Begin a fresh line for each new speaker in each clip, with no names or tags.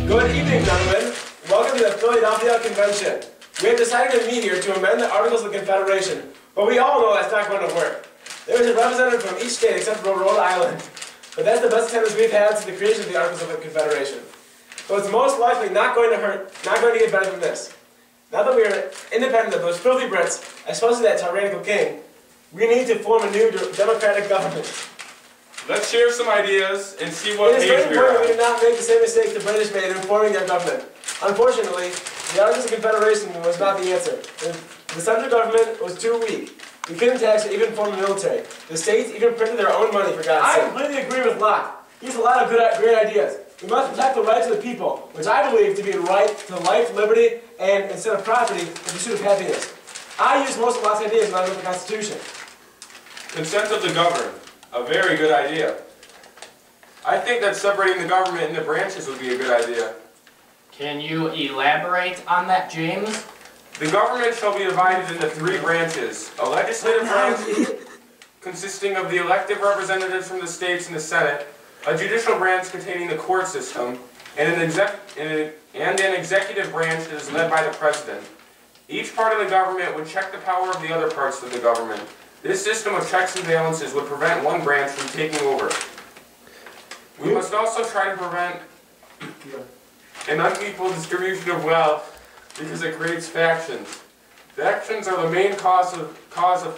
Good evening, gentlemen. Welcome to the Philadelphia Convention. We have decided to meet here to amend the Articles of Confederation, but we all know that's not going to work. There is a representative from each state except for Rhode Island, but that's the best attendance we've had since the creation of the Articles of Confederation. So it's most likely not going to get better than this. Now that we are independent of those filthy Brits, especially that tyrannical king, we need to form a new democratic government.
Let's share some ideas and see what page we are on.
It is very important we do not make the same mistakes the British made in forming their government. Unfortunately, the Articles of Confederation was not the answer. The central government was too weak. We couldn't tax or even form a military. The states even printed their own money, for God's sake. I completely agree with Locke. He has a lot of great ideas. We must protect the rights of the people, which I believe to be a right to life, liberty, and instead of property, the pursuit of happiness. I use most of Locke's ideas when I wrote the Constitution.
Consent of the governed. A very good idea. I think that separating the government into branches would be a good idea.
Can you elaborate on that, James?
The government shall be divided into 3 branches. A legislative branch consisting of the elected representatives from the states and the Senate, a judicial branch containing the court system, and an executive branch that is led by the president. Each part of the government would check the power of the other parts of the government. This system of checks and balances would prevent one branch from taking over. We must also try to prevent an unequal distribution of wealth because it creates factions. Factions are the main cause of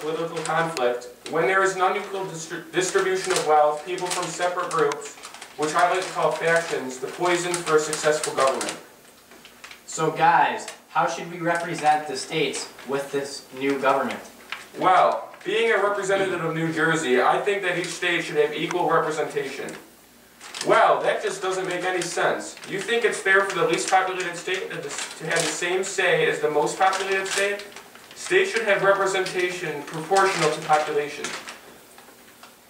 political conflict. When there is an unequal distribution of wealth, people from separate groups, which I like to call factions, the poison for a successful government.
So guys, how should we represent the states with this new government?
Well, being a representative of New Jersey, I think that each state should have equal representation. Well, that just doesn't make any sense. You think it's fair for the least populated state to have the same say as the most populated state? States should have representation proportional to population.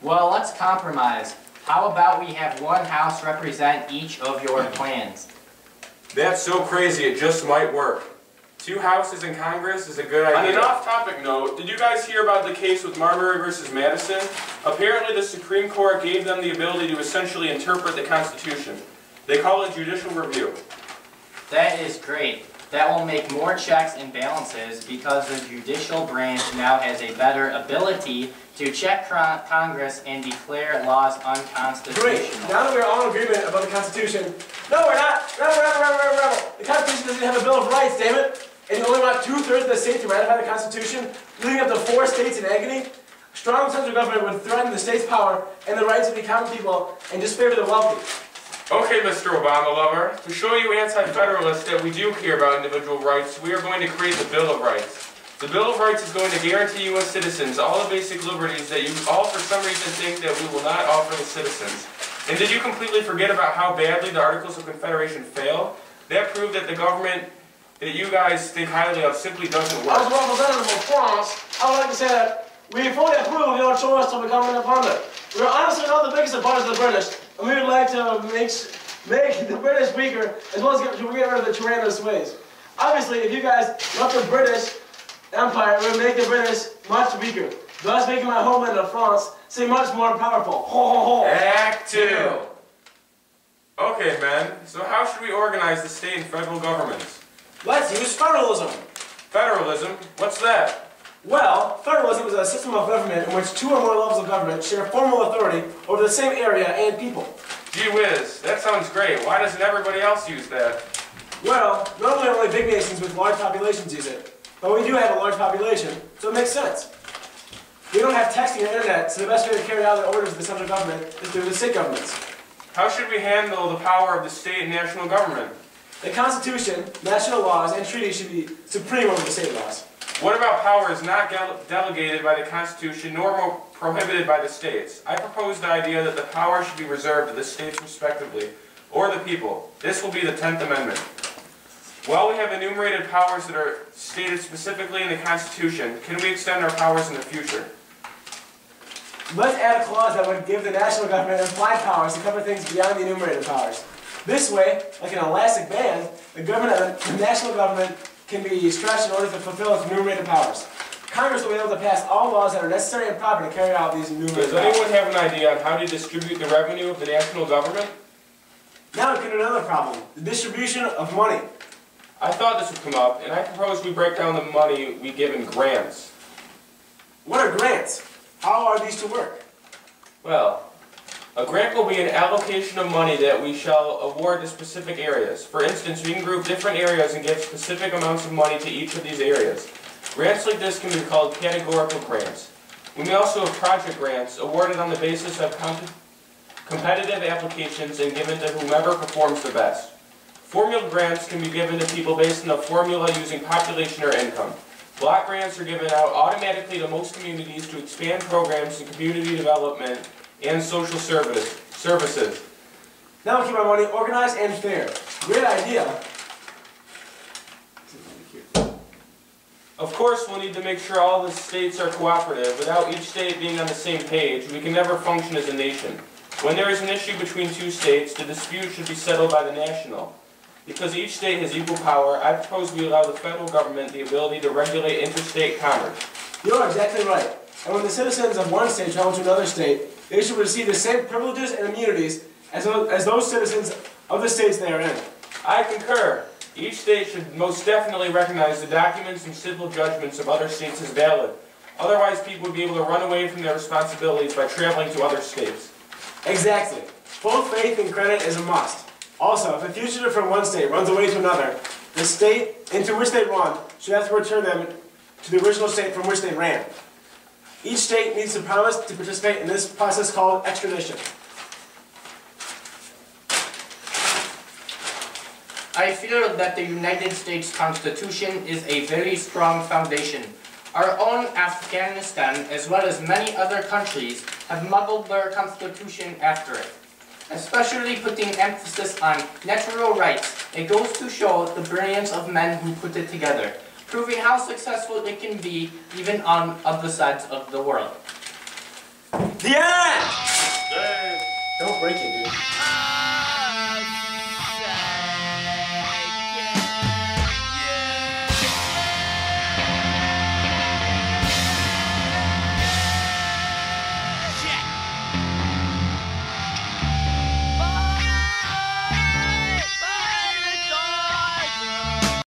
Well, let's compromise. How about we have one house represent each of your plans?
That's so crazy, it just might work. 2 houses in Congress is a good idea. On an off-topic note, did you guys hear about the case with Marbury versus Madison? Apparently the Supreme Court gave them the ability to essentially interpret the Constitution. They call it judicial review.
That is great. That will make more checks and balances because the judicial branch now has a better ability to check Congress and declare laws unconstitutional.
Great. Now that we're all in agreement about the Constitution, no, we're not. Rebel. The Constitution doesn't have a Bill of Rights, damn it. And you only want 2/3 of the states to ratify the Constitution, leading up to 4 states in agony. A strong central government would threaten the state's power and the rights of the common people and disfavor the wealthy.
Okay, Mr. Obama lover, to show you anti-federalists that we do care about individual rights, we are going to create the Bill of Rights. The Bill of Rights is going to guarantee you as citizens all the basic liberties that you all for some reason think that we will not offer the citizens. And did you completely forget about how badly the Articles of Confederation failed? That proved that the government that you guys think highly of simply doesn't work.
As a representative of France, I would like to say that we fully approve your choice to become independent. We are honestly not the biggest opponents of the British, and we would like to make the British weaker, as well as get rid of the tyrannous ways. Obviously, if you guys left the British Empire, it would make the British much weaker, thus making my homeland of France seem much more powerful. Ho, ho, ho.
Act 2. Okay, men, so how should we organize the state and federal governments?
Let's use federalism.
Federalism? What's that?
Well, federalism is a system of government in which 2 or more levels of government share formal authority over the same area and people.
Gee whiz, that sounds great. Why doesn't everybody else use that?
Well, normally only big nations with large populations use it. But we do have a large population, so it makes sense. We don't have texting and internet, so the best way to carry out the orders of the central government is through the state governments.
How should we handle the power of the state and national government?
The Constitution, national laws, and treaties should be supreme over the state laws.
What about powers not delegated by the Constitution nor prohibited by the states? I propose the idea that the power should be reserved to the states respectively, or the people. This will be the 10th Amendment. While we have enumerated powers that are stated specifically in the Constitution, can we extend our powers in the future?
Let's add a clause that would give the national government implied powers to cover things beyond the enumerated powers. This way, like an elastic band, the national government can be stretched in order to fulfill its enumerated powers. Congress will be able to pass all laws that are necessary and proper to carry out these enumerated powers.
Does anyone have an idea on how to distribute the revenue of the national government?
Now we get to another problem, the distribution of money.
I thought this would come up, and I propose we break down the money we give in grants.
What are grants? How are these to work?
Well, a grant will be an allocation of money that we shall award to specific areas. For instance, we can group different areas and give specific amounts of money to each of these areas. Grants like this can be called categorical grants. We may also have project grants awarded on the basis of competitive applications and given to whomever performs the best. Formula grants can be given to people based on a formula using population or income. Block grants are given out automatically to most communities to expand programs in community development and social services.
Now we'll keep our money organized and fair. Great idea.
Of course, we'll need to make sure all the states are cooperative. Without each state being on the same page, we can never function as a nation. When there is an issue between two states, the dispute should be settled by the national. Because each state has equal power, I propose we allow the federal government the ability to regulate interstate commerce.
You're exactly right. And when the citizens of one state travel to another state, they should receive the same privileges and immunities as those citizens of the states they are in.
I concur. Each state should most definitely recognize the documents and civil judgments of other states as valid. Otherwise, people would be able to run away from their responsibilities by traveling to other states.
Exactly. Full faith and credit is a must. Also, if a fugitive from one state runs away to another, the state into which they run should have to return them to the original state from which they ran. Each state needs to promise to participate in this process called extradition.
I feel that the United States Constitution is a very strong foundation. Our own Afghanistan, as well as many other countries, have modeled their constitution after it, especially putting emphasis on natural rights. It goes to show the brilliance of men who put it together, proving how successful it can be even on other sides of the world.
The end! Don't break it, dude.